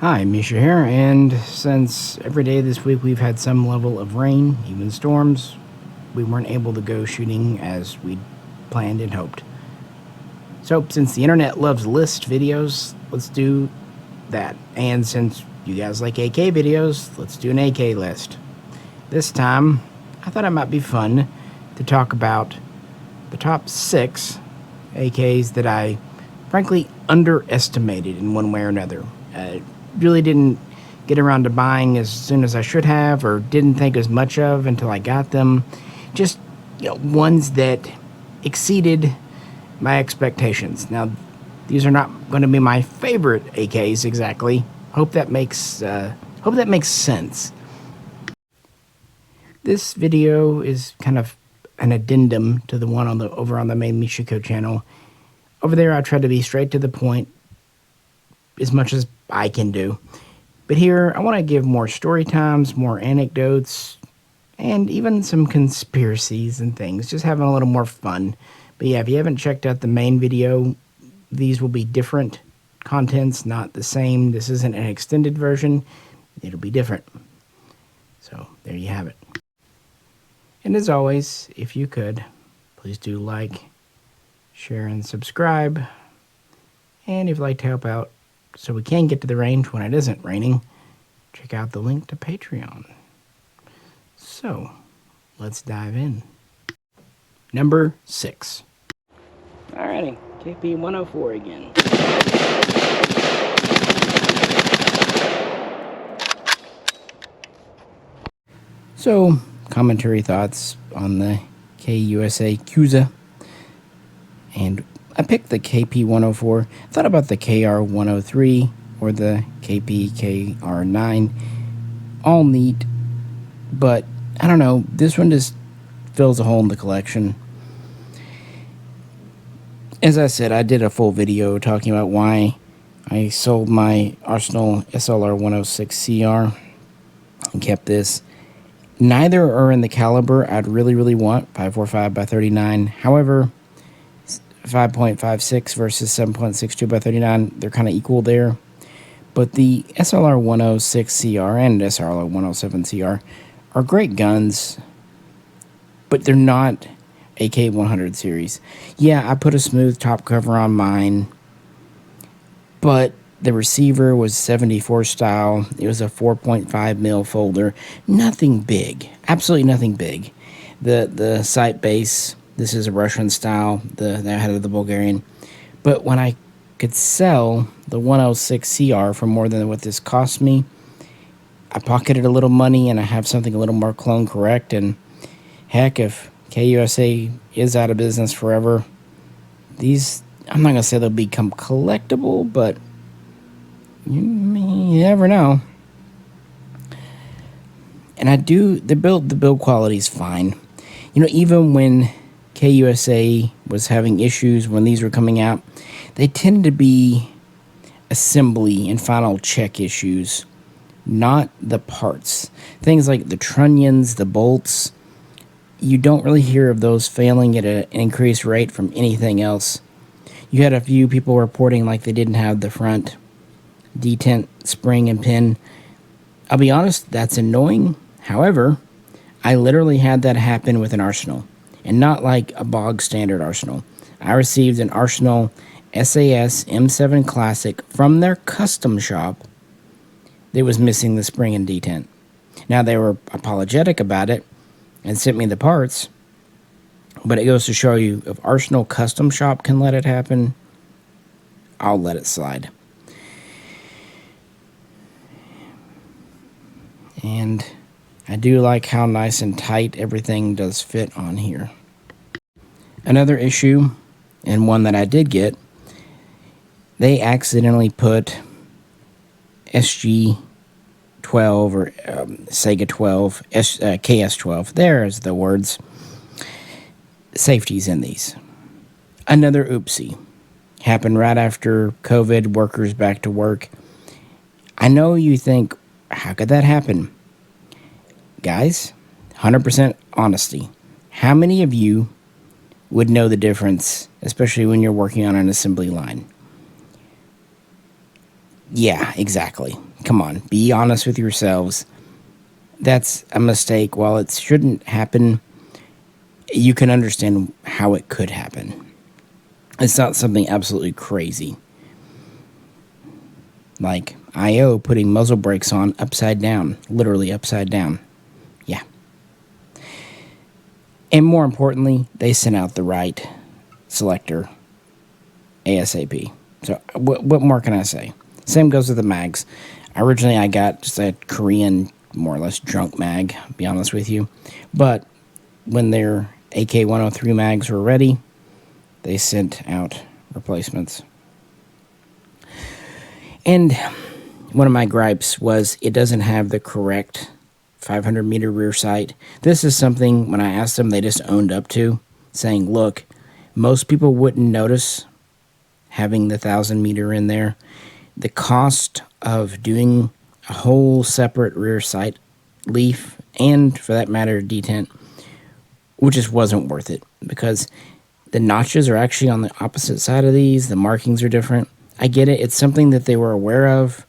Hi, Misha here, and since every day this week we've had some level of rain, even storms, we weren't able to go shooting as we planned and hoped. So, since the internet loves list videos, let's do that. And since you guys like AK videos, let's do an AK list. This time, I thought it might be fun to talk about the top 6 AKs that I frankly underestimated in one way or another. Really didn't get around to buying as soon as I should have, or didn't think as much of until I got them. Just, ones that exceeded my expectations. Now, these are not going to be my favorite AKs exactly. Hope that makes sense. This video is kind of an addendum to the one over on the main Mishaco channel. Over there, I try to be straight to the point as much as I can do. But here, I want to give more story times, more anecdotes, and even some conspiracies and things. Just having a little more fun. But yeah, if you haven't checked out the main video, these will be different contents, not the same. This isn't an extended version. It'll be different. So, there you have it. And as always, if you could, please do like, share, and subscribe. And if you'd like to help out so we can get to the range when it isn't raining, check out the link to Patreon. So, let's dive in. Number 6. Alrighty, KP 104 again. So, commentary thoughts on the KUSA Cusa. And I picked the KP 104. Thought about the KR 103 or the KP KR 9. All neat, but I don't know. This one just fills a hole in the collection. As I said, I did a full video talking about why I sold my Arsenal SLR 106 CR and kept this. Neither are in the caliber I'd really want, 545 by 39. However, 5.56 versus 7.62 by 39, they're kind of equal there. But the SLR 106 CR and SLR 107 CR are great guns, but they're not AK 100 series. Yeah, I put a smooth top cover on mine, but the receiver was 74 style. It was a 4.5 mil folder. Nothing big. Absolutely nothing big. The sight base, this is a Russian style, the head of the Bulgarian. But when I could sell the 106 CR for more than what this cost me, I pocketed a little money and I have something a little more clone correct. And heck, if KUSA is out of business forever, these, I'm not going to say they'll become collectible, but you never know. And the build quality is fine. Even when KUSA was having issues when these were coming out, they tended to be assembly and final check issues, not the parts. Things like the trunnions, the bolts, you don't really hear of those failing at an increased rate from anything else. You had a few people reporting like they didn't have the front detent spring and pin. I'll be honest, that's annoying. However, I literally had that happen with an Arsenal, and not like a bog standard Arsenal. I received an Arsenal SAS M7 Classic from their custom shop that was missing the spring and detent. Now, they were apologetic about it and sent me the parts, but it goes to show you, if Arsenal custom shop can let it happen, I'll let it slide. And I do like how nice and tight everything does fit on here. Another issue, and one that I did get, they accidentally put SG 12 or Sega 12, KS 12, there's the words, safeties in these. Another oopsie. Happened right after COVID, workers back to work. I know you think, how could that happen? Guys, 100% honesty. How many of you would know the difference, especially when you're working on an assembly line? Yeah, exactly. Come on, be honest with yourselves. That's a mistake. While it shouldn't happen, you can understand how it could happen. It's not something absolutely crazy. Like IO putting muzzle brakes on upside down, literally upside down. Yeah. And more importantly, they sent out the right selector ASAP. So what more can I say? Same goes with the mags. Originally, I got just a Korean, more or less junk mag, to be honest with you. But when their AK-103 mags were ready, they sent out replacements. And one of my gripes was it doesn't have the correct 500 meter rear sight. This is something, when I asked them, they just owned up to, saying, look, most people wouldn't notice having the 1,000 meter in there. The cost of doing a whole separate rear sight leaf, and for that matter, detent, which just wasn't worth it, because the notches are actually on the opposite side of these. The markings are different. I get it. It's something that they were aware of,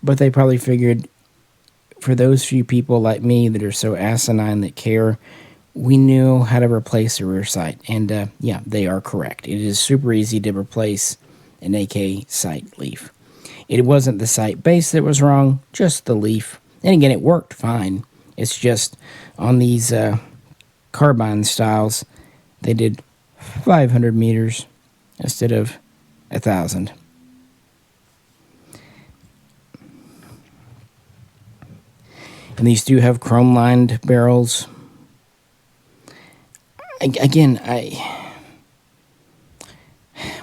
but they probably figured for those few people like me that are so asinine that care, we knew how to replace a rear sight. And yeah, they are correct. It is super easy to replace an AK sight leaf. It wasn't the sight base that was wrong, just the leaf. And again, it worked fine. It's just on these carbine styles, they did 500 meters instead of 1,000. And these do have chrome-lined barrels. Again,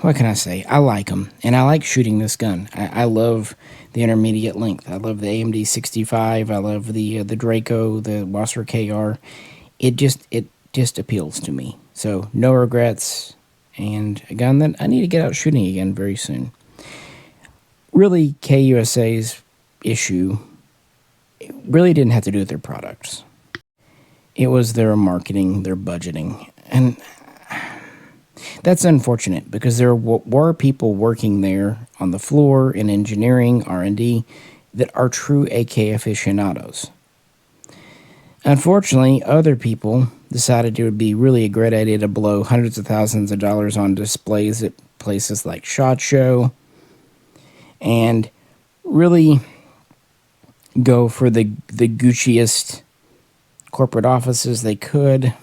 what can I say? I like them, and I like shooting this gun. I love the intermediate length. I love the AMD 65. I love the Draco, the Wasser KR. It just appeals to me. So no regrets, and a gun that I need to get out shooting again very soon. Really, KUSA's issue really didn't have to do with their products. It was their marketing, their budgeting, and that's unfortunate because there were people working there on the floor in engineering, R&D, that are true AK aficionados. Unfortunately, other people decided it would be really a great idea to blow hundreds of thousands of dollars on displays at places like SHOT Show and really go for the Gucciest corporate offices they could.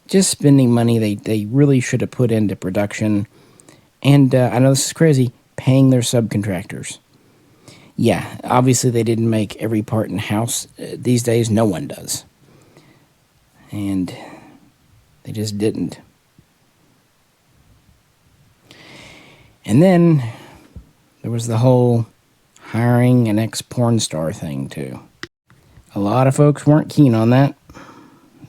Just spending money they really should have put into production. And I know this is crazy, paying their subcontractors. Yeah, obviously they didn't make every part in-house. These days, no one does. And they just didn't. And then there was the whole hiring an ex-porn star thing, too. A lot of folks weren't keen on that.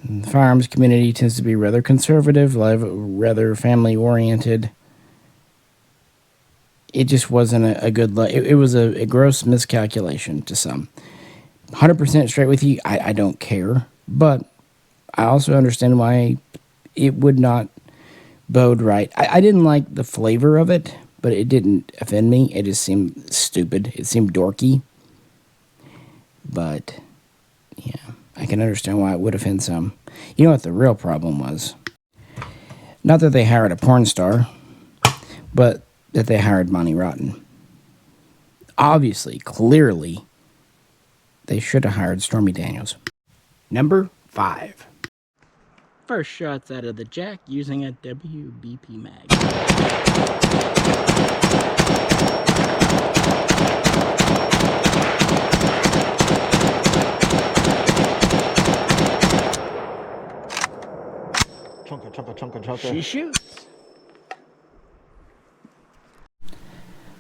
The firearms community tends to be rather conservative, rather family-oriented. It just wasn't a good look. It was a gross miscalculation to some. 100% straight with you, I don't care. But I also understand why it would not bode right. I didn't like the flavor of it, but it didn't offend me. It just seemed stupid. It seemed dorky. But, yeah, I can understand why it would offend some. You know what the real problem was? Not that they hired a porn star, but that they hired Monty Rotten. Obviously, clearly, they should have hired Stormy Daniels. Number 5. First shots out of the jack using a WBP mag. Chunka. She shoots.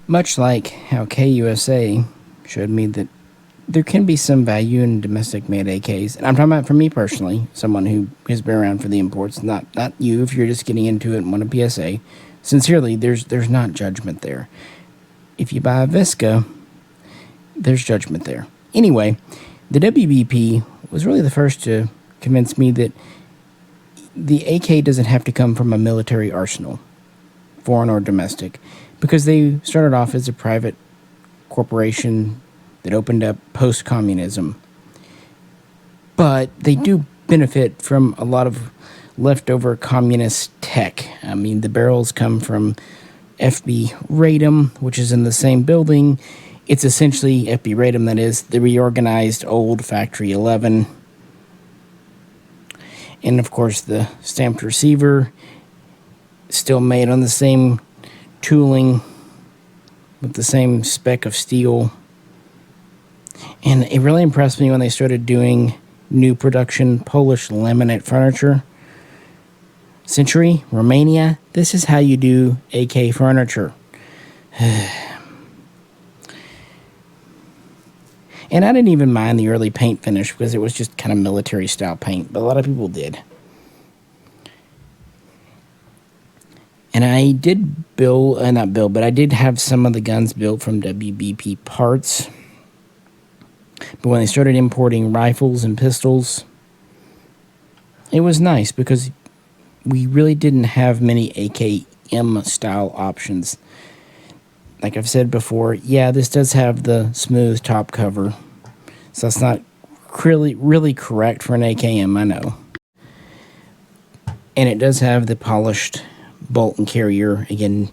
Much like how KUSA showed me that there can be some value in domestic-made AKs. And I'm talking about for me personally, someone who has been around for the imports, not you if you're just getting into it and want a PSA. Sincerely, there's not judgment there. If you buy a Visca, there's judgment there. Anyway, the WBP was really the first to convince me that the AK doesn't have to come from a military arsenal, foreign or domestic, because they started off as a private corporation that opened up post-communism. But they do benefit from a lot of leftover communist tech. I mean, the barrels come from FB Radom, which is in the same building. It's essentially FB Radom, that is, the reorganized old Factory 11. And, of course, the stamped receiver, still made on the same tooling with the same spec of steel. And it really impressed me when they started doing new production Polish laminate furniture. Century, Romania, this is how you do AK furniture. And I didn't even mind the early paint finish because it was just kind of military style paint, but a lot of people did. And I did build, not build, but I did have some of the guns built from WBP parts. But when they started importing rifles and pistols, it was nice because we really didn't have many AKM style options. Like I've said before, yeah, this does have the smooth top cover, so that's not really correct for an AKM, I know. And it does have the polished bolt and carrier. Again,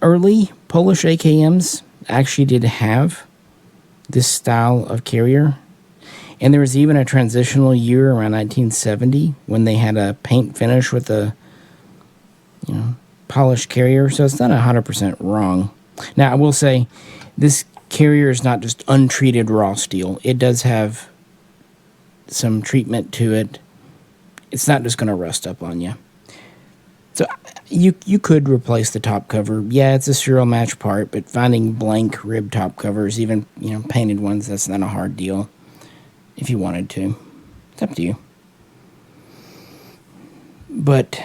early Polish AKMs actually did have this style of carrier. And there was even a transitional year around 1970 when they had a paint finish with a, polished carrier. So it's not 100% wrong. Now, I will say this carrier is not just untreated raw steel. It does have some treatment to it. It's not just going to rust up on you. So you could replace the top cover. Yeah, it's a serial match part, but finding blank rib top covers, even painted ones, that's not a hard deal. If you wanted to, it's up to you. But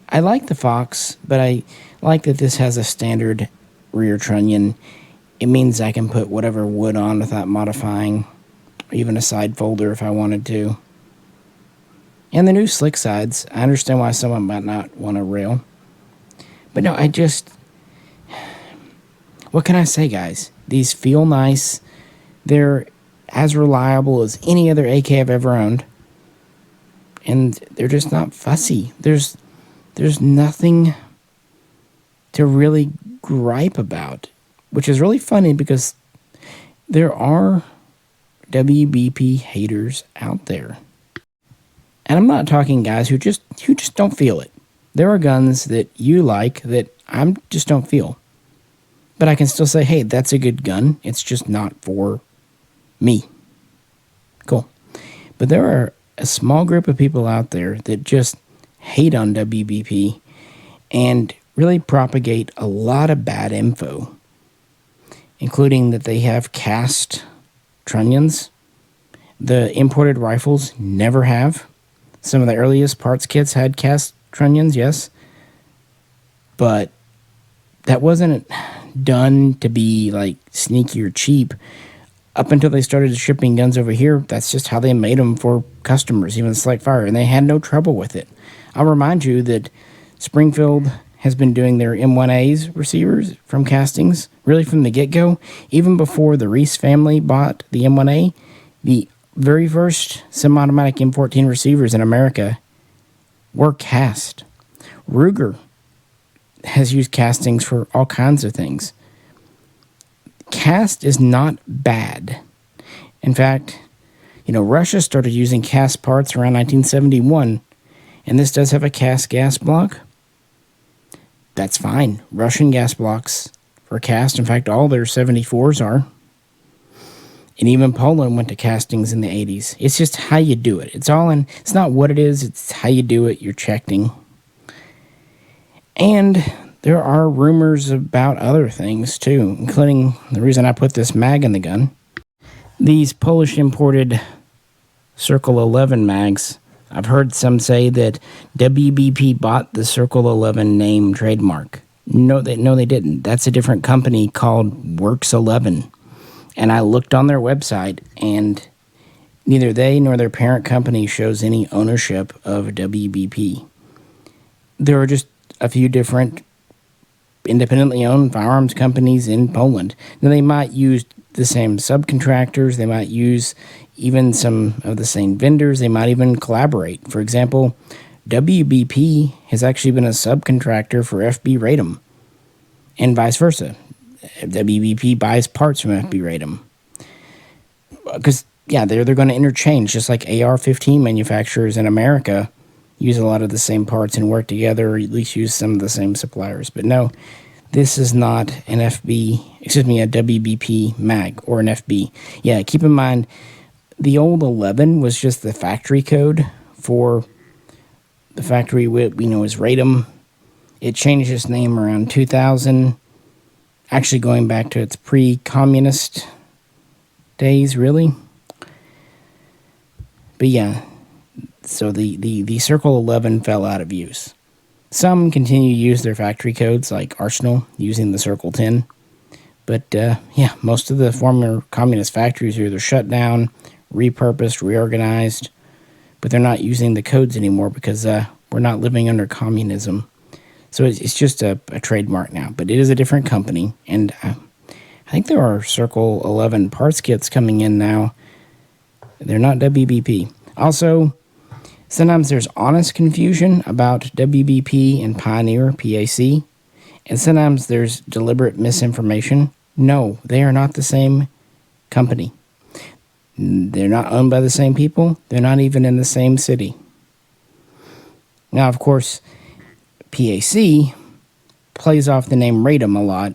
I like the Fox, but I like that this has a standard rear trunnion. It means I can put whatever wood on without modifying, or even a side folder if I wanted to. And the new slick sides, I understand why someone might not want a rail. But no, what can I say, guys? These feel nice. They're as reliable as any other AK I've ever owned. And they're just not fussy. There's nothing to really gripe about, which is really funny because there are WBP haters out there. And I'm not talking guys who just don't feel it. There are guns that you like that I just don't feel. But I can still say, hey, that's a good gun. It's just not for me. Cool. But there are a small group of people out there that just hate on WBP and really propagate a lot of bad info, including that they have cast trunnions. The imported rifles never have. Some of the earliest parts kits had cast trunnions, yes. But that wasn't done to be like sneaky or cheap. Up until they started shipping guns over here, that's just how they made them for customers, even Select Fire, and they had no trouble with it. I'll remind you that Springfield has been doing their M1A's receivers from castings, really from the get-go. Even before the Reese family bought the M1A, the very first semi-automatic M14 receivers in America were cast. Ruger has used castings for all kinds of things. Cast is not bad. In fact, Russia started using cast parts around 1971, and this does have a cast gas block. That's fine. Russian gas blocks are cast. In fact, all their 74s are. And even Poland went to castings in the 80s. It's just how you do it. It's not what it is, it's how you do it. You're checking. And there are rumors about other things too, including the reason I put this mag in the gun. These Polish imported Circle 11 mags, I've heard some say that WBP bought the Circle 11 name trademark. No, they didn't. That's a different company called Works 11. And I looked on their website, and neither they nor their parent company shows any ownership of WBP. There are just a few different independently owned firearms companies in Poland. Now, they might use the same subcontractors, they might use even some of the same vendors, they might even collaborate. For example, WBP has actually been a subcontractor for FB Radom, and vice versa. WBP buys parts from FB Radom. Because, yeah, they're going to interchange, just like AR-15 manufacturers in America use a lot of the same parts and work together, or at least use some of the same suppliers. But no, this is not a WBP mag or an FB. Yeah, keep in mind, the old 11 was just the factory code for the factory we know as Radom. It changed its name around 2000, actually going back to its pre-communist days, really. But yeah, so the Circle 11 fell out of use. Some continue to use their factory codes, like Arsenal, using the Circle 10. But yeah, most of the former communist factories are either shut down, repurposed, reorganized, but they're not using the codes anymore because we're not living under communism. So it's just a trademark now, but it is a different company, and I think there are Circle 11 parts kits coming in now. They're not WBP. Also, sometimes there's honest confusion about WBP and Pioneer PAC, and sometimes there's deliberate misinformation. No, they are not the same company. They're not owned by the same people. They're not even in the same city. Now, of course, PAC plays off the name Radom a lot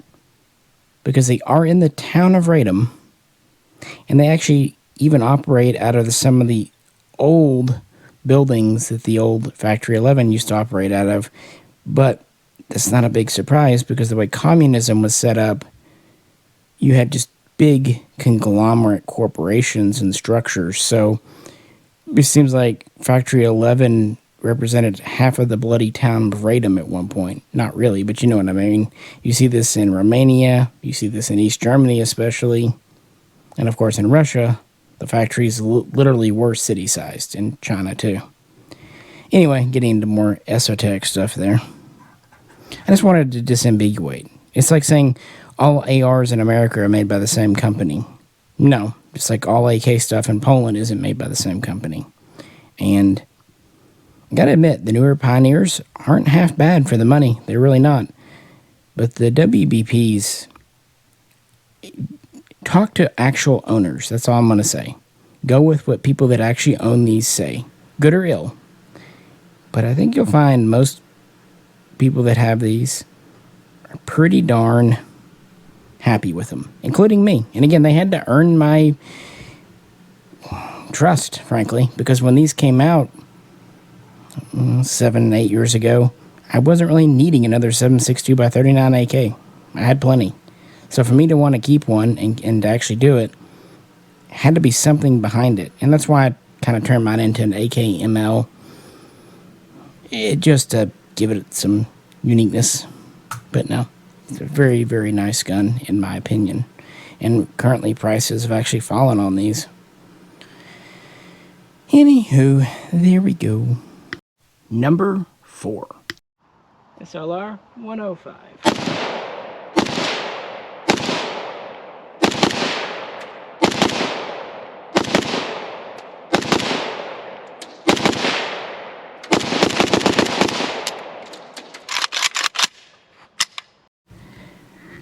because they are in the town of Radom, and they actually even operate out of some of the old buildings that the old Factory 11 used to operate out of. But that's not a big surprise because the way communism was set up, you had just big conglomerate corporations and structures. So it seems like Factory 11 represented half of the bloody town of Radom at one point. Not really, but you know what I mean. You see this in Romania, you see this in East Germany especially, and of course in Russia, the factories literally were city-sized, in China too. Anyway, getting into more esoteric stuff there. I just wanted to disambiguate. It's like saying all ARs in America are made by the same company. No, just like all AK stuff in Poland isn't made by the same company. And I gotta admit, the newer Pioneers aren't half bad for the money. They're really not. But the WBPs, talk to actual owners. That's all I'm going to say. Go with what people that actually own these say, good or ill. But I think you'll find most people that have these are pretty darn happy with them, including me. And again, they had to earn my trust, frankly, because when these came out 7, 8 years ago, I wasn't really needing another 7.62 by 39 AK. I had plenty. So for me to want to keep one and to actually do it, had to be something behind it. And that's why I kind of turned mine into an AKML. Just to give it some uniqueness. But no, it's a very, very nice gun, in my opinion. And currently prices have actually fallen on these. Anywho, there we go. Number 4. SLR 105.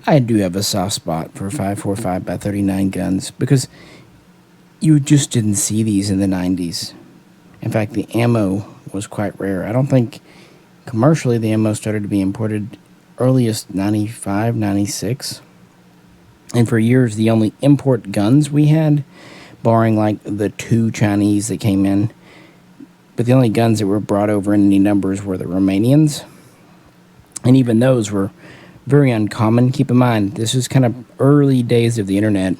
I do have a soft spot for 5.45 by 39 guns because you just didn't see these in the 90s. In fact, the ammo was quite rare. I don't think commercially the ammo started to be imported earliest 95, 96. And for years, the only import guns we had, barring like the 2 Chinese that came in, but the only guns that were brought over in any numbers were the Romanians. And even those were very uncommon. Keep in mind, this is kind of early days of the internet.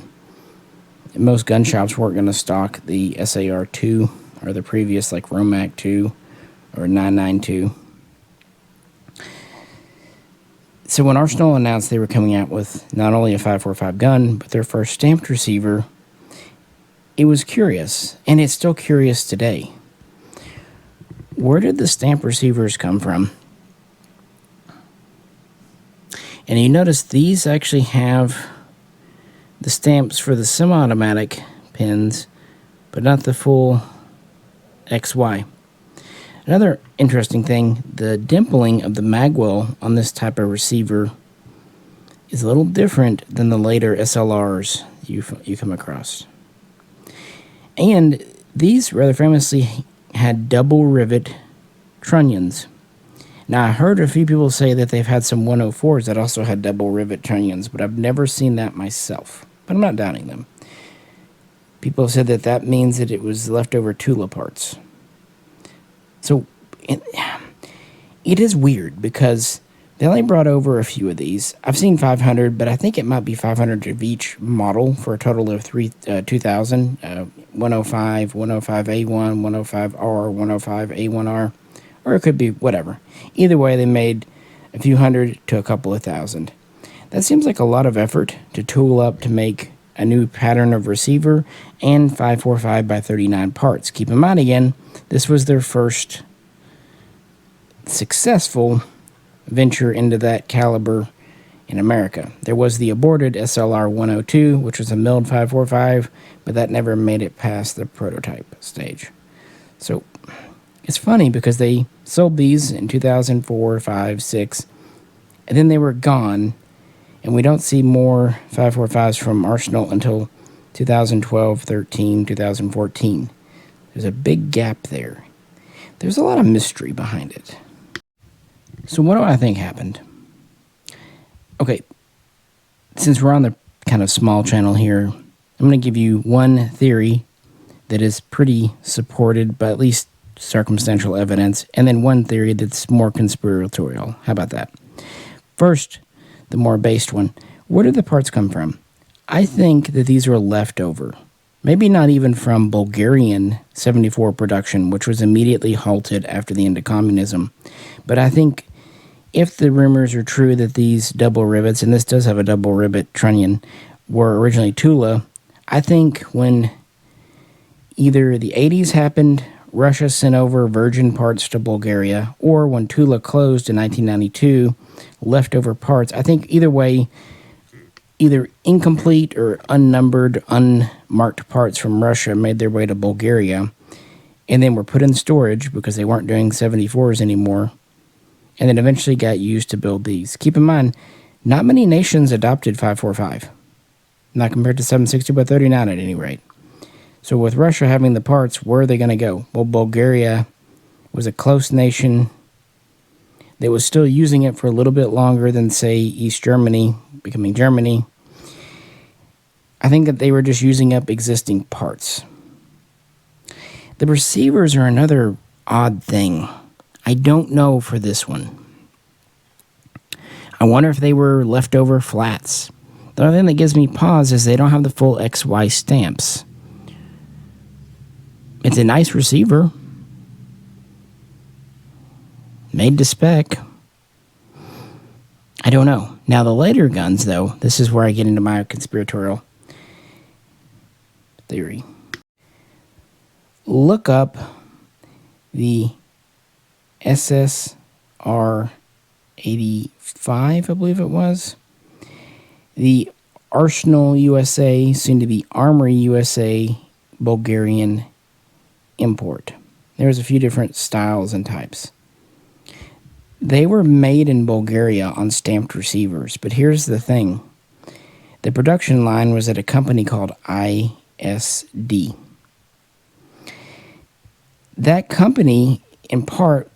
Most gun shops weren't going to stock the SAR-2 or the previous like Romac 2 or 992. So when Arsenal announced they were coming out with not only a 5.45 gun, but their first stamped receiver, it was curious, and it's still curious today. Where did the stamp receivers come from? And you notice these actually have the stamps for the semi-automatic pins, but not the full XY. Another interesting thing, the dimpling of the magwell on this type of receiver is a little different than the later SLRs you come across. And these rather famously had double rivet trunnions. Now, I heard a few people say that they've had some 104s that also had double rivet trunnions, but I've never seen that myself. But I'm not doubting them. People have said that that means that it was leftover Tula parts. So, it is weird because they only brought over a few of these. I've seen 500, but I think it might be 500 of each model for a total of 2,000. 105, 105A1, 105R, 105A1R, or it could be whatever. Either way, they made a few hundred to a couple of thousand. That seems like a lot of effort to tool up to make a new pattern of receiver and 545 by 39 parts. Keep in mind again, this was their first successful venture into that caliber in America. There was the aborted SLR 102, which was a milled 545, but that never made it past the prototype stage. So it's funny because they sold these in 2004, 5, 6, and then they were gone, and we don't see more 545s from Arsenal until 2012, 13, 2014. There's a big gap there. There's a lot of mystery behind it. So what do I think happened? Okay, since we're on the kind of small channel here, I'm going to give you one theory that is pretty supported by at least circumstantial evidence, and then one theory that's more conspiratorial. How about that? First, the more based one. Where did the parts come from? I think that these were leftover. Maybe not even from Bulgarian 74 production, which was immediately halted after the end of communism. But I think if the rumors are true that these double rivets, and this does have a double rivet trunnion, were originally Tula, I think when either the 80s happened, Russia sent over virgin parts to Bulgaria, or when Tula closed in 1992, leftover parts, I think either way, either incomplete or unnumbered, unmarked parts from Russia made their way to Bulgaria, and then were put in storage because they weren't doing 74s anymore, and then eventually got used to build these. Keep in mind, not many nations adopted 545, not compared to 760 by 39 at any rate. So with Russia having the parts, where are they going to go? Well, Bulgaria was a close nation that was still using it for a little bit longer than, say, East Germany, becoming Germany. I think that they were just using up existing parts. The receivers are another odd thing. I don't know for this one. I wonder if they were leftover flats. The other thing that gives me pause is they don't have the full XY stamps. It's a nice receiver. Made to spec. I don't know. Now the later guns, though, this is where I get into my conspiratorial theory. Look up the SSR 85, I believe it was. The Arsenal USA, soon to be Armory USA, Bulgarian import. There's a few different styles and types. They were made in Bulgaria on stamped receivers, but here's the thing. The production line was at a company called ISD. That company, in part,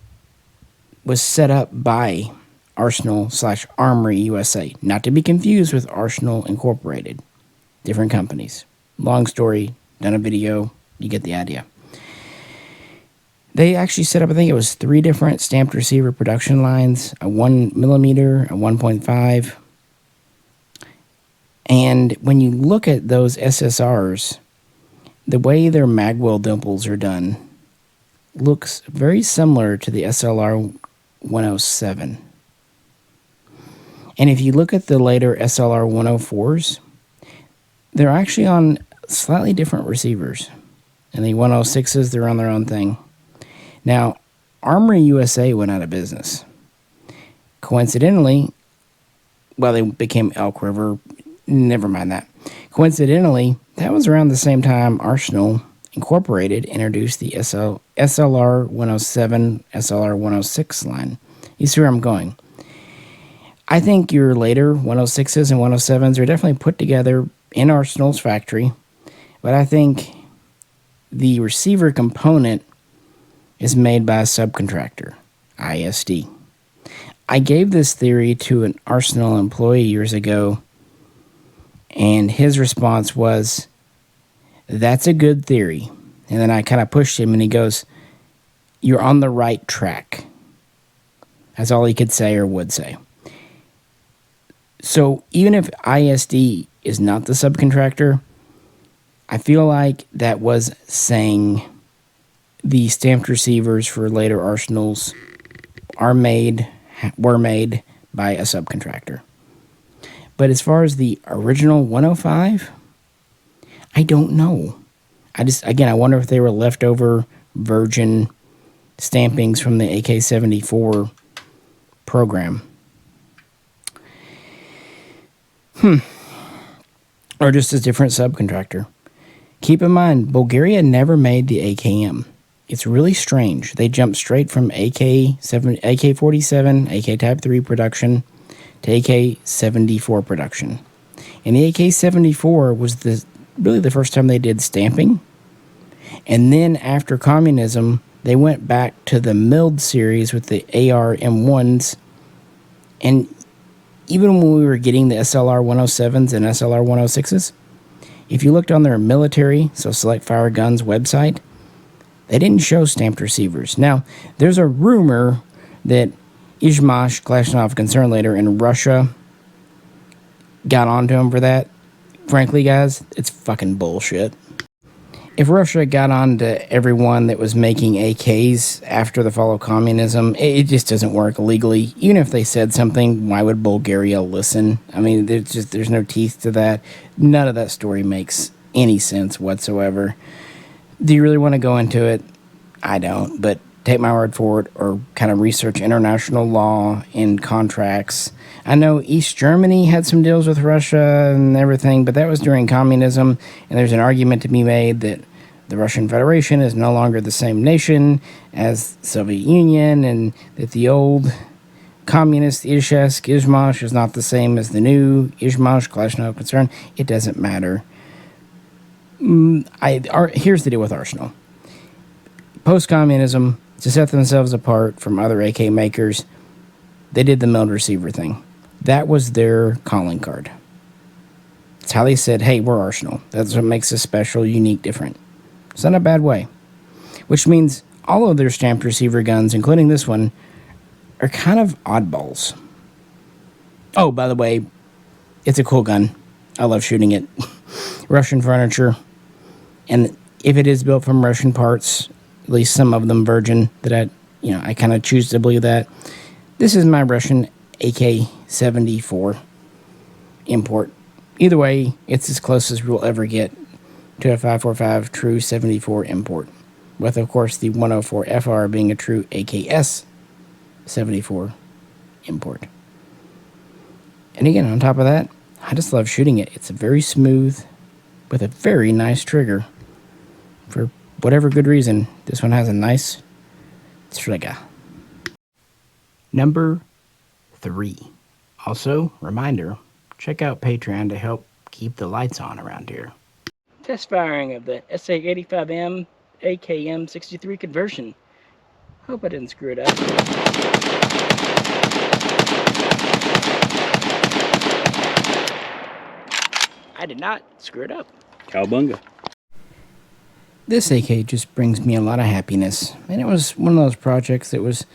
was set up by Arsenal/Armory USA, not to be confused with Arsenal Incorporated. Different companies. Long story, done a video, you get the idea. They actually set up, I think it was 3 different stamped receiver production lines, a 1mm, a 1.5. And when you look at those SSRs, the way their magwell dimples are done looks very similar to the SLR 107. And if you look at the later SLR 104s, they're actually on slightly different receivers. And the 106s, they're on their own thing. Now, Armory USA went out of business. Coincidentally, well, they became Elk River. Never mind that. Coincidentally, that was around the same time Arsenal Incorporated introduced the SLR 107, SLR 106 line. You see where I'm going. I think your later 106s and 107s are definitely put together in Arsenal's factory, but I think the receiver component is made by a subcontractor, ISD. I gave this theory to an Arsenal employee years ago, and his response was, "That's a good theory." And then I kind of pushed him, and he goes, "You're on the right track." That's all he could say or would say. So even if ISD is not the subcontractor, I feel like that was saying the stamped receivers for later Arsenals were made by a subcontractor. But as far as the original 105, I don't know. I wonder if they were leftover virgin stampings from the AK-74 program. Or just a different subcontractor. Keep in mind, Bulgaria never made the AKM. It's really strange. They jumped straight from AK-47, AK Type 3 production to AK-74 production. And the AK-74 was really the first time they did stamping. And then after communism, they went back to the milled series with the AR M1s. And even when we were getting the SLR 107s and SLR 106s, if you looked on their military, so Select Fire Guns website, they didn't show stamped receivers. Now, there's a rumor that Izhmash, Kalashnikov concern leader in Russia, got onto him for that. Frankly, guys, it's fucking bullshit. If Russia got on to everyone that was making AKs after the fall of communism, it just doesn't work legally. Even if they said something, why would Bulgaria listen? I mean, there's no teeth to that. None of that story makes any sense whatsoever. Do you really want to go into it? I don't, but take my word for it, or kind of research international law and contracts. I know East Germany had some deals with Russia and everything, but that was during communism, and there's an argument to be made that the Russian Federation is no longer the same nation as the Soviet Union, and that the old communist Izhmash is not the same as the new Izhmash, Kalashnikov concern. It doesn't matter. Here's the deal with Arsenal. Post-communism, to set themselves apart from other AK makers, they did the milled receiver thing. That was their calling card. It's how they said, hey, we're Arsenal. That's what makes us special, unique, different. It's not a bad way. Which means all of their stamped receiver guns, including this one, are kind of oddballs. Oh, by the way, it's a cool gun. I love shooting it. Russian furniture. And if it is built from Russian parts, at least some of them virgin, that I kind of choose to believe that. This is my Russian AK-74 import. Either way, it's as close as we'll ever get to a 545 true 74 import, with of course the 104 FR being a true AKS 74 import. And again, on top of that, I just love shooting it. It's very smooth with a very nice trigger. For whatever good reason, this one has a nice trigger. Number 3. Also, reminder, check out Patreon to help keep the lights on around here. Test firing of the SA-85M AKM-63 conversion. Hope I didn't screw it up. I did not screw it up. Cowabunga. This AK just brings me a lot of happiness. And it was one of those projects that was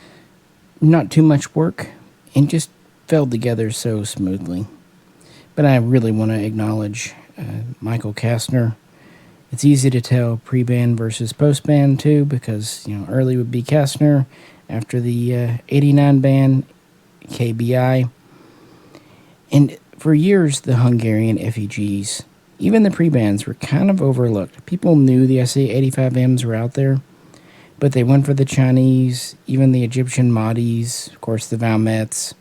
not too much work and just fell together so smoothly. But I really want to acknowledge Michael Kastner. It's easy to tell pre-ban versus post-ban too, because early would be Kastner, after the 89 ban, KBI. And for years, the Hungarian FEGs, even the pre-bans, were kind of overlooked. People knew the SA-85Ms were out there, but they went for the Chinese, even the Egyptian Mahdi's, of course the Valmets.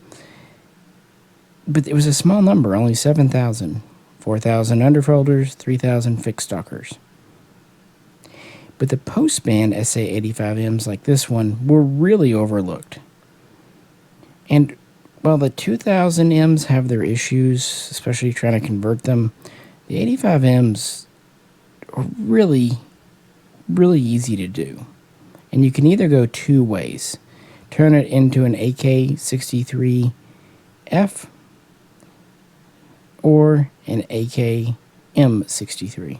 But it was a small number, only 7,000. 4,000 underfolders, 3,000 fixed stalkers. But the post-band SA85Ms like this one were really overlooked. And while the 2000Ms have their issues, especially trying to convert them, the 85Ms are really, really easy to do. And you can either go two ways. Turn it into an AK-63F or an AK-M63.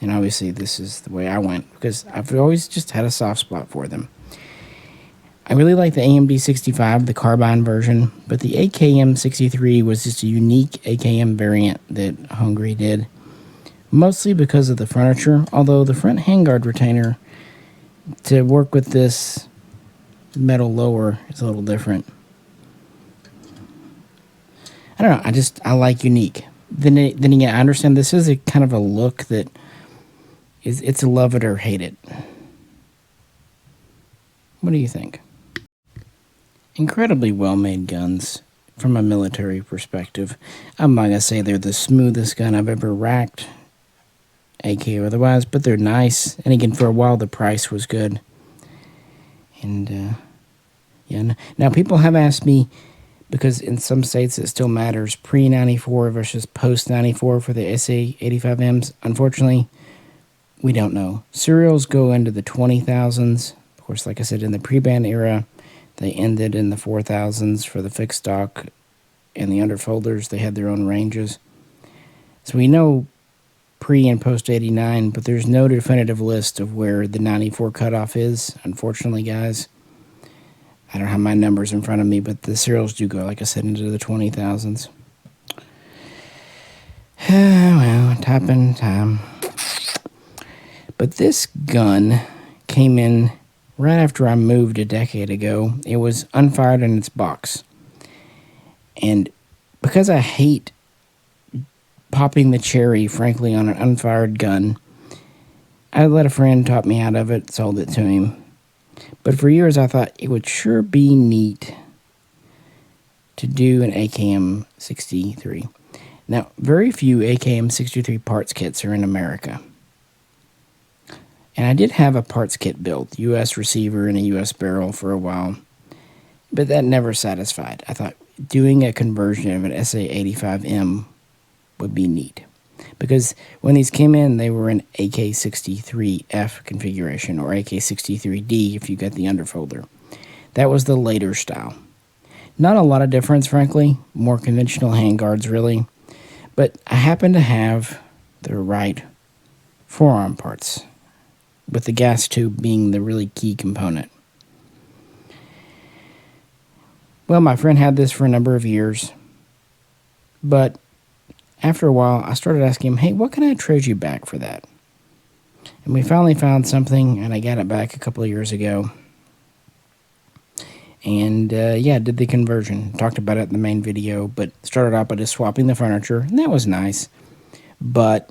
And obviously this is the way I went because I've always just had a soft spot for them. I really like the AMD65, the carbine version, but the AKM63 was just a unique AKM variant that Hungary did, mostly because of the furniture, although the front handguard retainer to work with this metal lower is a little different. I don't know, I like unique. Then again, I understand this is a kind of a look that it's a love it or hate it. What do you think? Incredibly well-made guns from a military perspective. I'm not going to say they're the smoothest gun I've ever racked, AK or otherwise, but they're nice. And again, for a while, the price was good. And, yeah. Now, people have asked me, because in some states it still matters, pre-94 versus post-94 for the SA85Ms. Unfortunately, we don't know. Serials go into the 20,000s. Of course, like I said, in the pre-ban era, they ended in the 4,000s for the fixed stock, and the underfolders, they had their own ranges. So we know pre and post 89, but there's no definitive list of where the 94 cutoff is, unfortunately, guys. I don't have my numbers in front of me, but the serials do go, like I said, into the 20,000s. Well, typing time. But this gun came in right after I moved a decade ago. It was unfired in its box. And because I hate popping the cherry, frankly, on an unfired gun, I let a friend talk me out of it, sold it to him. But for years I thought it would sure be neat to do an AKM-63. Now, very few AKM-63 parts kits are in America. And I did have a parts kit built, U.S. receiver and a U.S. barrel for a while, but that never satisfied. I thought doing a conversion of an SA85M would be neat. Because when these came in, they were an AK-63F configuration, or AK-63D if you got the underfolder. That was the later style. Not a lot of difference, frankly. More conventional handguards, really. But I happen to have the right forearm parts, with the gas tube being the really key component. Well, my friend had this for a number of years, but after a while, I started asking him, hey, what can I trade you back for that? And we finally found something, and I got it back a couple of years ago. And, yeah, did the conversion. Talked about it in the main video, but started out by just swapping the furniture, and that was nice. But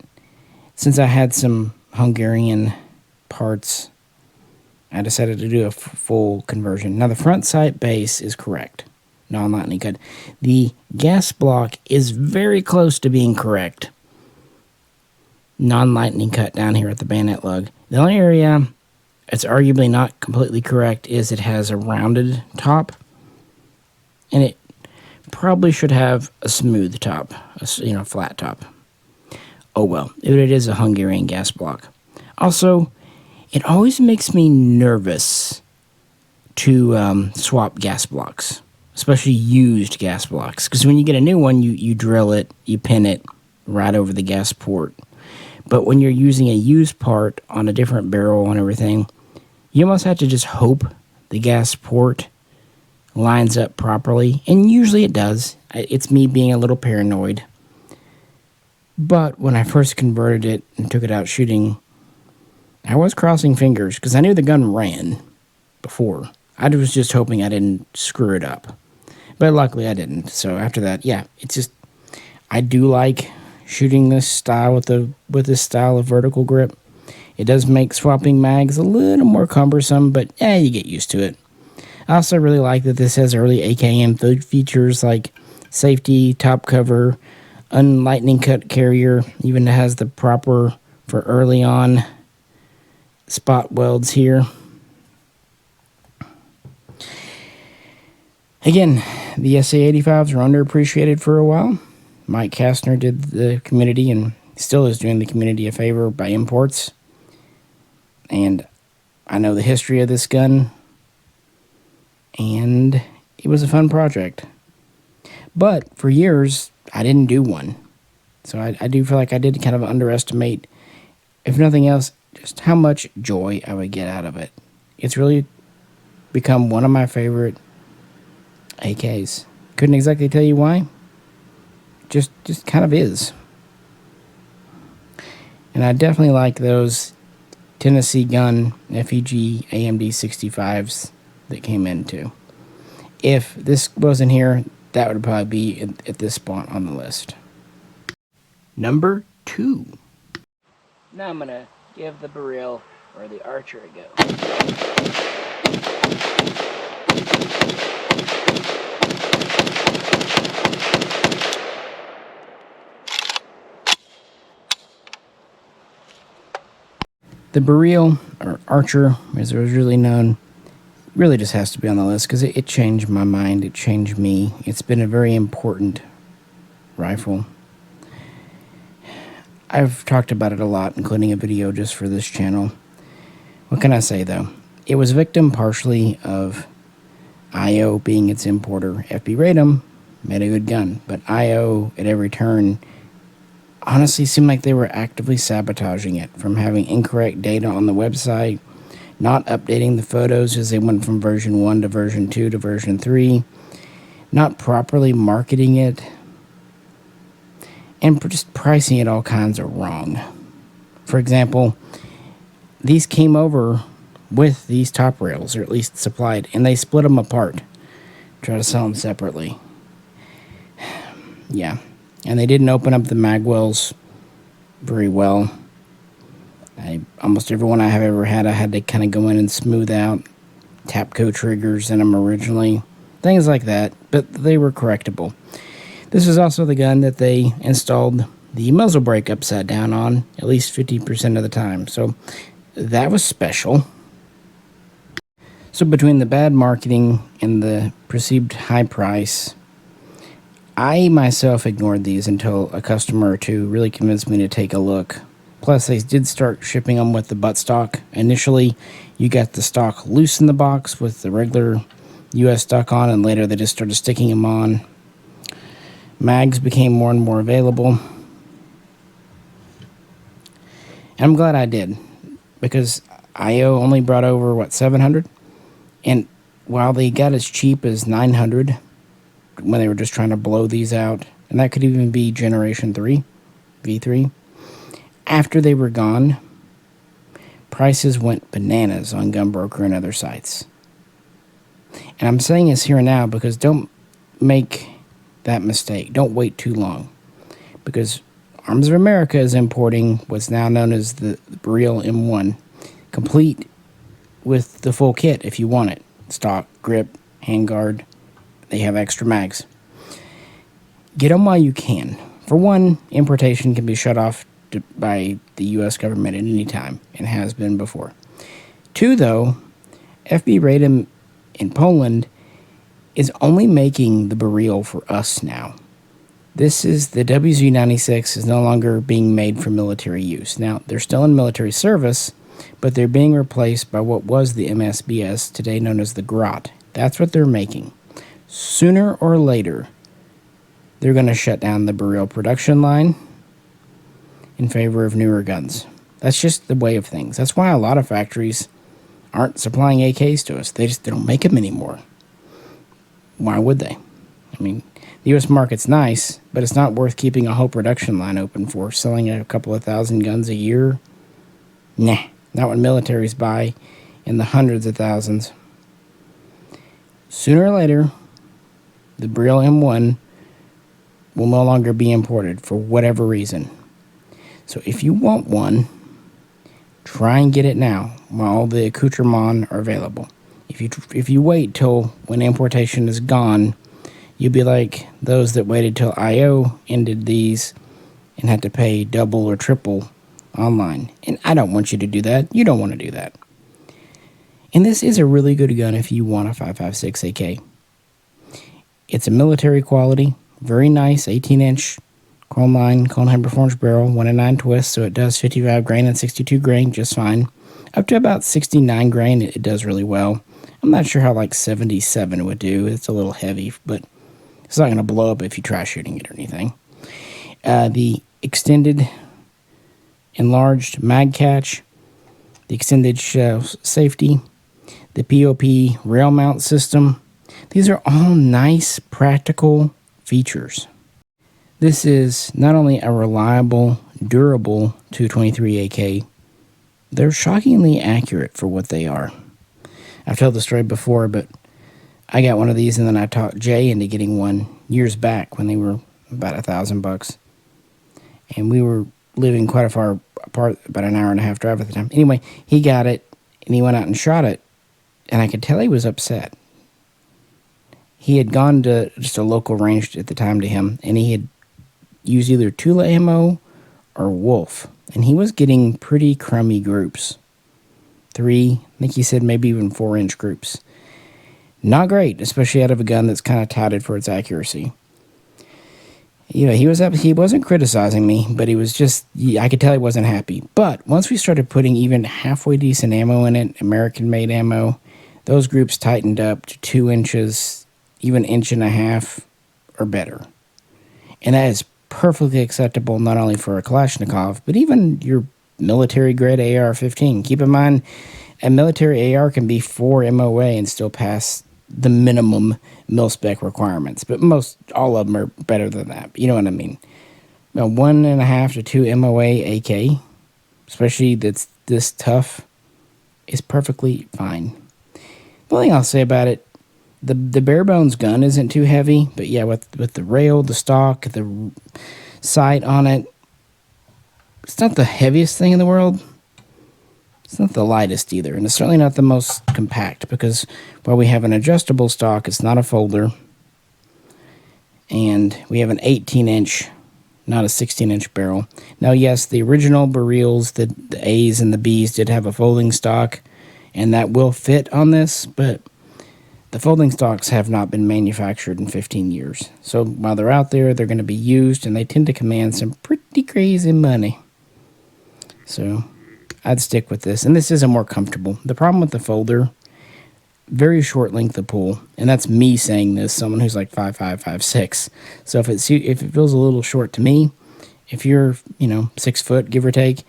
since I had some Hungarian parts, I decided to do a full conversion. Now, the front sight base is correct. Non-lightning cut. The gas block is very close to being correct. Non-lightning cut down here at the bayonet lug. The only area it's arguably not completely correct is it has a rounded top, and it probably should have a smooth top, a flat top. Oh well, it is a Hungarian gas block. Also, it always makes me nervous to swap gas blocks, especially used gas blocks, because when you get a new one, you drill it, you pin it right over the gas port. But when you're using a used part on a different barrel and everything, you almost have to just hope the gas port lines up properly, and usually it does. It's me being a little paranoid. But when I first converted it and took it out shooting, I was crossing fingers because I knew the gun ran before. I was just hoping I didn't screw it up. But luckily I didn't. So after that, yeah, it's just, I do like shooting this style with this style of vertical grip. It does make swapping mags a little more cumbersome, but you get used to it. I also really like that this has early AKM features like safety, top cover, unlightning cut carrier, even has the proper for early on spot welds here. Again, the SA85s were underappreciated for a while. Mike Kastner did the community and still is doing the community a favor by imports. And I know the history of this gun, and it was a fun project. But for years, I didn't do one. So I do feel like I did kind of underestimate, if nothing else, just how much joy I would get out of it. It's really become one of my favorite AKs. Couldn't exactly tell you why. Just kind of is. And I definitely like those Tennessee Gun FEG AMD 65s that came in too. If this wasn't here, that would probably be at this spot on the list. Number 2. Now I'm going to give the barrel or the Archer a go. The Barrel, or Archer, as it was really known, really just has to be on the list because it changed my mind. It changed me. It's been a very important rifle. I've talked about it a lot, including a video just for this channel. What can I say, though? It was victim partially of IO being its importer. FB Radom made a good gun, but IO at every turn honestly seemed like they were actively sabotaging it, from having incorrect data on the website, not updating the photos as they went from version 1 to version 2 to version 3, not properly marketing it, and just pricing it all kinds of wrong. For example, these came over with these top rails, or at least supplied, and they split them apart, try to sell them separately. Yeah. And they didn't open up the magwells very well. Almost every one I have ever had, I had to kind of go in and smooth out Tapco triggers in them originally. Things like that, but they were correctable. This is also the gun that they installed the muzzle brake upside down on at least 50% of the time. So that was special. So between the bad marketing and the perceived high price, I myself ignored these until a customer or two really convinced me to take a look. Plus, they did start shipping them with the buttstock. Initially, you got the stock loose in the box with the regular US stock on, and later they just started sticking them on. Mags became more and more available. And I'm glad I did, because IO only brought over, 700? And while they got as cheap as 900, when they were just trying to blow these out, and that could even be Generation 3, V3. After they were gone, prices went bananas on Gunbroker and other sites. And I'm saying this here and now because don't make that mistake. Don't wait too long. Because Arms of America is importing what's now known as the Bal M1, complete with the full kit if you want it. Stock, grip, handguard. They have extra mags. Get them while you can. For one, importation can be shut off by the U.S. government at any time, and has been before. 2, though, FB Radom in Poland is only making the Barrel for us now. This is the WZ-96 is no longer being made for military use. Now, they're still in military service, but they're being replaced by what was the MSBS, today known as the Grot. That's what they're making. Sooner or later, they're going to shut down the Barrel production line in favor of newer guns. That's just the way of things. That's why a lot of factories aren't supplying AKs to us. They don't make them anymore. Why would they? I mean, the U.S. market's nice, but it's not worth keeping a whole production line open for. Selling a couple of thousand guns a year? Nah, not when militaries buy in the hundreds of thousands. Sooner or later, the Bal M1 will no longer be imported for whatever reason. So if you want one, try and get it now while all the accoutrements are available. If you wait till when importation is gone, You'd be like those that waited till IO ended these and had to pay double or triple online. And I don't want you to do that. You don't want to do that. And this is a really good gun if you want a 5.56 AK. It's a military quality, very nice, 18-inch chrome line, cone high performance barrel, 1-in-9 twist, so it does 55 grain and 62 grain just fine. Up to about 69 grain, it does really well. I'm not sure how like 77 would do. It's a little heavy, but it's not going to blow up if you try shooting it or anything. The extended enlarged mag catch, the extended safety, the POP rail mount system. These are all nice, practical features. This is not only a reliable, durable 223 AK, they're shockingly accurate for what they are. I've told the story before, but I got one of these and then I talked Jay into getting one years back when they were about $1,000. And we were living quite a far apart, about an hour and a half drive at the time. Anyway, he got it and he went out and shot it, and I could tell he was upset. He had gone to just a local range at the time to him, and he had used either Tula ammo or Wolf, and he was getting pretty crummy groups. 3, I think he said maybe even 4-inch groups. Not great, especially out of a gun that's kind of touted for its accuracy. You know, he wasn't criticizing me, but he was just, I could tell he wasn't happy. But once we started putting even halfway decent ammo in it, American-made ammo, those groups tightened up to 2 inches, even 1.5 or better. And that is perfectly acceptable not only for a Kalashnikov, but even your military-grade AR-15. Keep in mind, a military AR can be 4 MOA and still pass the minimum mil-spec requirements, but all of them are better than that. You know what I mean? A 1.5 to 2 MOA AK, especially that's this tough, is perfectly fine. The only thing I'll say about it, the bare bones gun isn't too heavy, but yeah, with the rail, the stock, the sight on it, it's not the heaviest thing in the world. It's not the lightest either, and it's certainly not the most compact, because while we have an adjustable stock, it's not a folder, and we have an 18-inch, not a 16-inch barrel. Now, yes, the original barrels, the A's and the B's did have a folding stock, and that will fit on this, but the folding stocks have not been manufactured in 15 years. So while they're out there, they're going to be used, and they tend to command some pretty crazy money. So I'd stick with this, and this is a more comfortable. The problem with the folder, very short length of pull, and that's me saying this, someone who's like 5'5", 5'6". So if it feels a little short to me, if you're 6 foot give or take,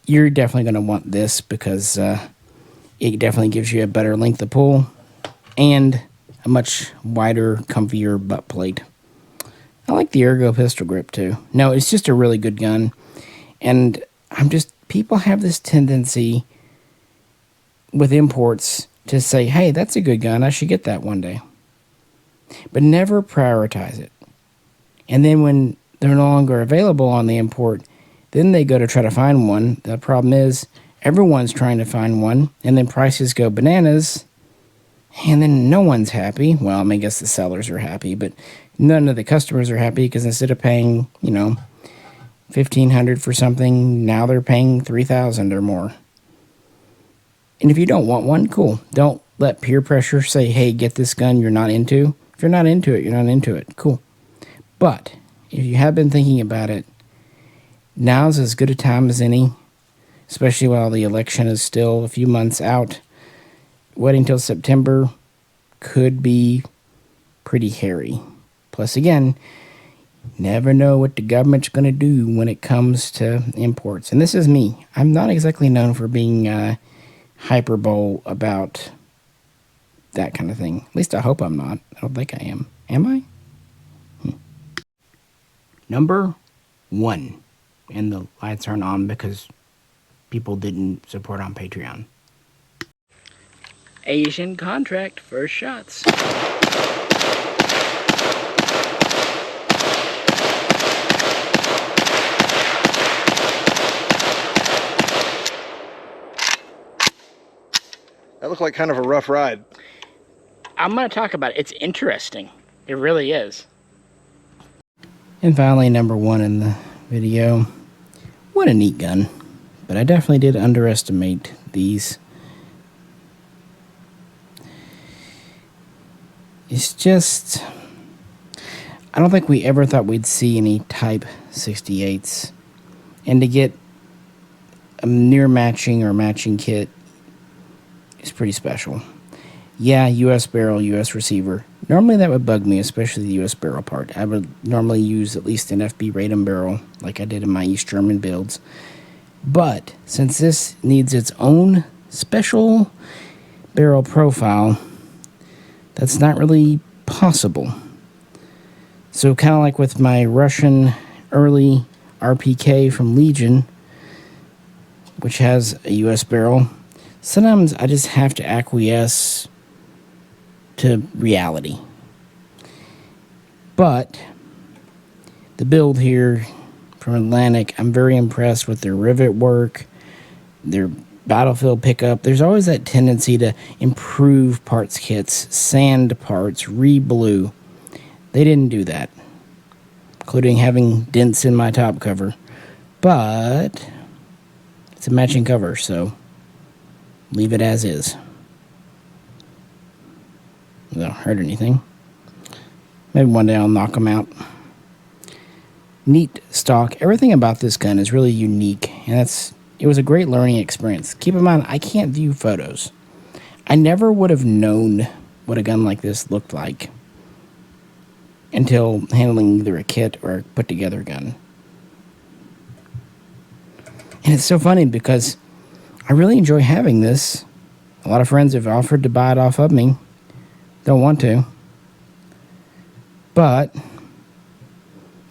you're definitely going to want this, because it definitely gives you a better length of pull and a much wider, comfier butt plate. I like the Ergo pistol grip too. No, it's just a really good gun, and people have this tendency with imports to say, hey, that's a good gun, I should get that one day. But never prioritize it. And then when they're no longer available on the import, then they go to try to find one. The problem is everyone's trying to find one, and then prices go bananas, and then no one's happy. Well, I mean, I guess the sellers are happy, but none of the customers are happy, because instead of paying, $1,500 for something, now they're paying $3,000 or more. And if you don't want one, cool. Don't let peer pressure say, hey, get this gun you're not into. If you're not into it, you're not into it. Cool. But if you have been thinking about it, now's as good a time as any, especially while the election is still a few months out. Waiting till September could be pretty hairy. Plus, again, never know what the government's going to do when it comes to imports. And this is me. I'm not exactly known for being hyperbole about that kind of thing. At least I hope I'm not. I don't think I am. Am I? Number 1. And the lights aren't on because people didn't support on Patreon. Asian contract, first shots. That looked like kind of a rough ride. I'm going to talk about it. It's interesting. It really is. And finally, number one in the video. What a neat gun. But I definitely did underestimate these. It's just, I don't think we ever thought we'd see any Type 68s. And to get a near matching or matching kit is pretty special. Yeah, US barrel, US receiver. Normally that would bug me, especially the US barrel part. I would normally use at least an FB Ratum barrel like I did in my East German builds. But since this needs its own special barrel profile, that's not really possible. So kind of like with my Russian early RPK from Legion, which has a US barrel, sometimes I just have to acquiesce to reality. But the build here from Atlantic, I'm very impressed with their rivet work, their battlefield pickup. There's always that tendency to improve parts kits, sand parts, re-blue. They didn't do that, including having dents in my top cover. But it's a matching cover, so leave it as is. It don't hurt anything. Maybe one day I'll knock them out. Neat stock. Everything about this gun is really unique, and it was a great learning experience. Keep in mind, I can't view photos. I never would have known what a gun like this looked like until handling either a kit or a put together gun. And it's so funny because I really enjoy having this. A lot of friends have offered to buy it off of me. Don't want to. But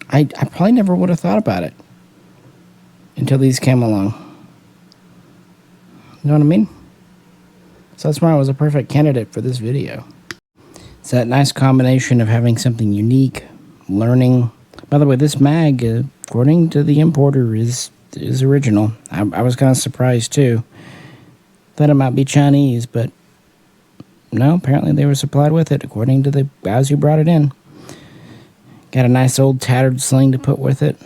I probably never would have thought about it until these came along. You know what I mean? So that's why it was a perfect candidate for this video. It's that nice combination of having something unique, learning. By the way, this mag, according to the importer, is original. I was kind of surprised too. Thought it might be Chinese, but no, apparently they were supplied with it, according to the guys who brought it in. Got a nice old tattered sling to put with it.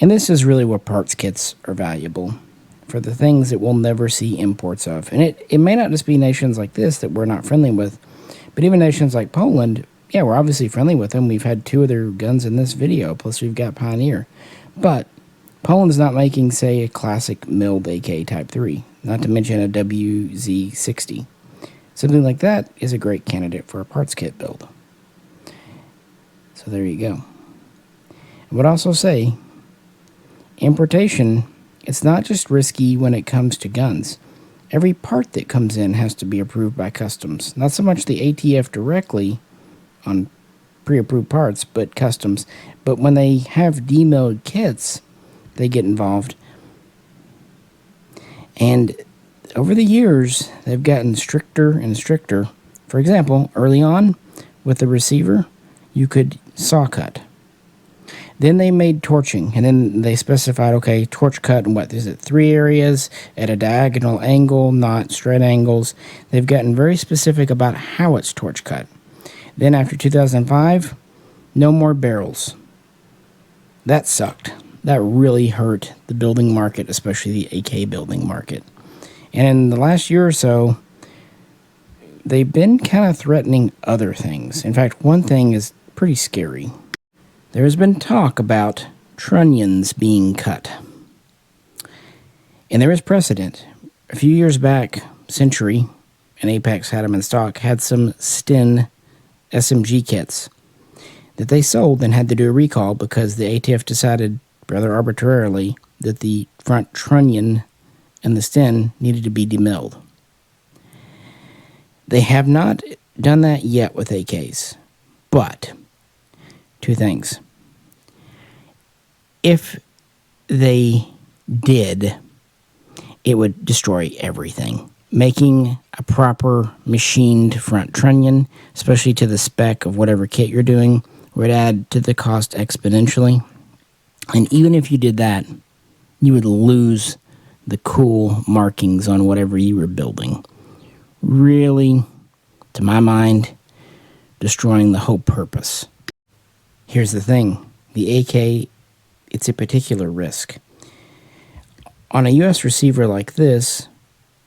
And this is really where parts kits are valuable, for the things that we'll never see imports of. And it may not just be nations like this that we're not friendly with, but even nations like Poland, yeah, we're obviously friendly with them. We've had 2 of their guns in this video, plus we've got Pioneer. But Poland's not making, say, a classic milled AK Type 3, not to mention a WZ-60. Something like that is a great candidate for a parts kit build. So there you go. I would also say, importation, it's not just risky when it comes to guns. Every part that comes in has to be approved by customs. Not so much the ATF directly on pre-approved parts, but customs. But when they have demilled kits, they get involved. And over the years, they've gotten stricter and stricter. For example, early on, with the receiver, you could saw cut. Then they made torching, and then they specified, okay, torch cut in what, is it 3 areas at a diagonal angle, not straight angles. They've gotten very specific about how it's torch cut. Then after 2005, no more barrels. That sucked. That really hurt the building market, especially the AK building market. And in the last year or so, they've been kind of threatening other things. In fact, one thing is pretty scary. There has been talk about TRunions being cut. And there is precedent. A few years back, Century, and Apex had them in stock, had some Sten SMG kits that they sold and had to do a recall because the ATF decided, rather arbitrarily, that the front trunnion and the Sten needed to be demilled. They have not done that yet with AKs, but 2 things. If they did, it would destroy everything. Making a proper machined front trunnion, especially to the spec of whatever kit you're doing, would add to the cost exponentially. And even if you did that, you would lose the cool markings on whatever you were building. Really, to my mind, destroying the whole purpose. Here's the thing. The AK, it's a particular risk. On a US receiver like this,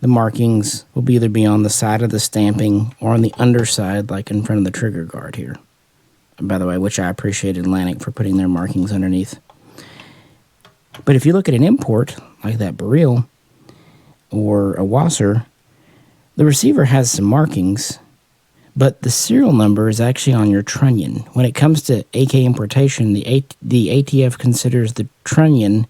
the markings will either be on the side of the stamping or on the underside, like in front of the trigger guard here. By the way, which I appreciate Atlantic for putting their markings underneath. But if you look at an import, like that Baril or a Wasser, the receiver has some markings, but the serial number is actually on your trunnion. When it comes to AK importation, the ATF considers the trunnion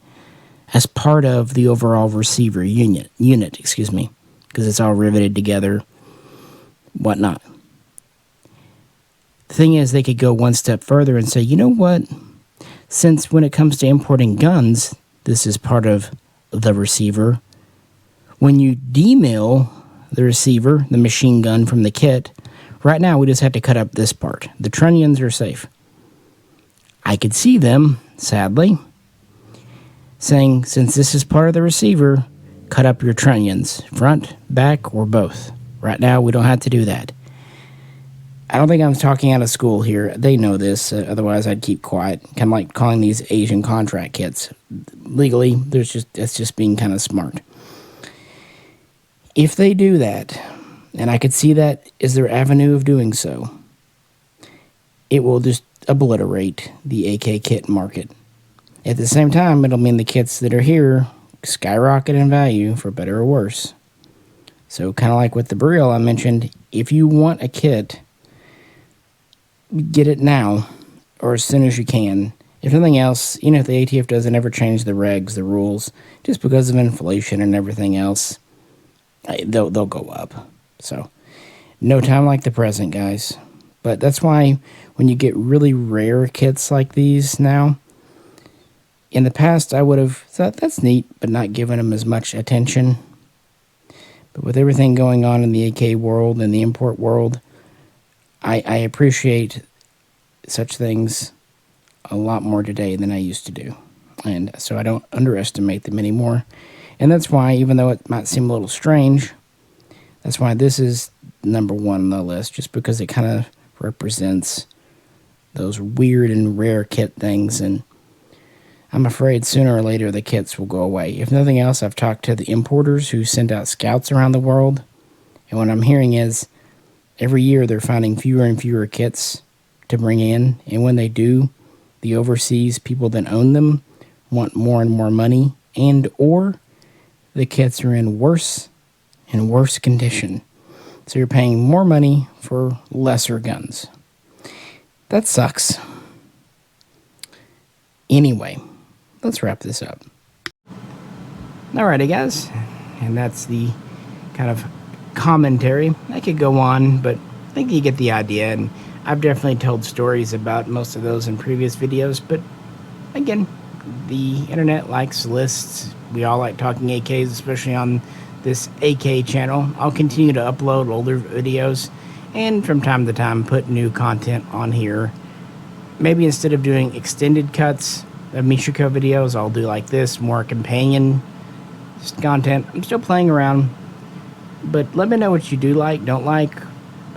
as part of the overall receiver unit, because it's all riveted together, whatnot. The thing is, they could go one step further and say, you know what? Since when it comes to importing guns, this is part of the receiver. When you demill the receiver, the machine gun from the kit, right now we just have to cut up this part. The trunnions are safe. I could see them, sadly, saying, since this is part of the receiver, cut up your trunnions, front, back, or both. Right now, we don't have to do that. I don't think I'm talking out of school here. They know this, otherwise I'd keep quiet. Kind of like calling these Asian contract kits. Legally, it's just being kind of smart. If they do that, and I could see that is their avenue of doing so, it will just obliterate the AK kit market. At the same time, it'll mean the kits that are here skyrocket in value, for better or worse. So kind of like with the Baril I mentioned, if you want a kit, get it now, or as soon as you can. If nothing else, if the ATF doesn't ever change the regs, the rules, just because of inflation and everything else, they'll go up. So, no time like the present, guys. But that's why when you get really rare kits like these now, in the past I would have thought that's neat, but not given them as much attention. But with everything going on in the AK world and the import world, I appreciate such things a lot more today than I used to do. And so I don't underestimate them anymore. And that's why, even though it might seem a little strange, that's why this is number one on the list, just because it kind of represents those weird and rare kit things. And I'm afraid sooner or later the kits will go away. If nothing else, I've talked to the importers who send out scouts around the world. And what I'm hearing is, every year they're finding fewer and fewer kits to bring in, and when they do, the overseas people that own them want more and more money, and or the kits are in worse and worse condition. So you're paying more money for lesser guns. That sucks. Anyway, let's wrap this up. Alrighty, guys, and that's the kind of commentary. I could go on, but I think you get the idea, and I've definitely told stories about most of those in previous videos, but again, the internet likes lists. We all like talking AKs, especially on this AK channel. I'll continue to upload older videos and from time to time put new content on here. Maybe instead of doing extended cuts of Mishaco videos, I'll do like this, more companion content. I'm still playing around, but let me know what you do like, don't like,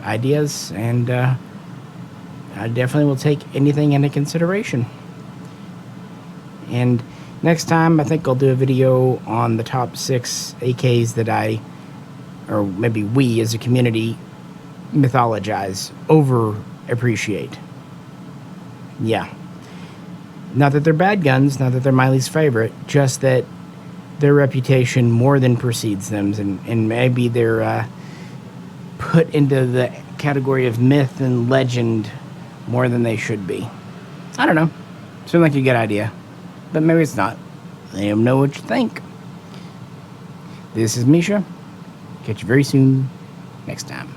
ideas, and I definitely will take anything into consideration. And next time, I think I'll do a video on the top 6 AKs that or maybe we as a community, mythologize, appreciate. Yeah. Not that they're bad guns, not that they're my least favorite, just that their reputation more than precedes them, and maybe they're put into the category of myth and legend more than they should be. I don't know. Seems like a good idea, but maybe it's not. Let them know what you think. This is Misha. Catch you very soon next time.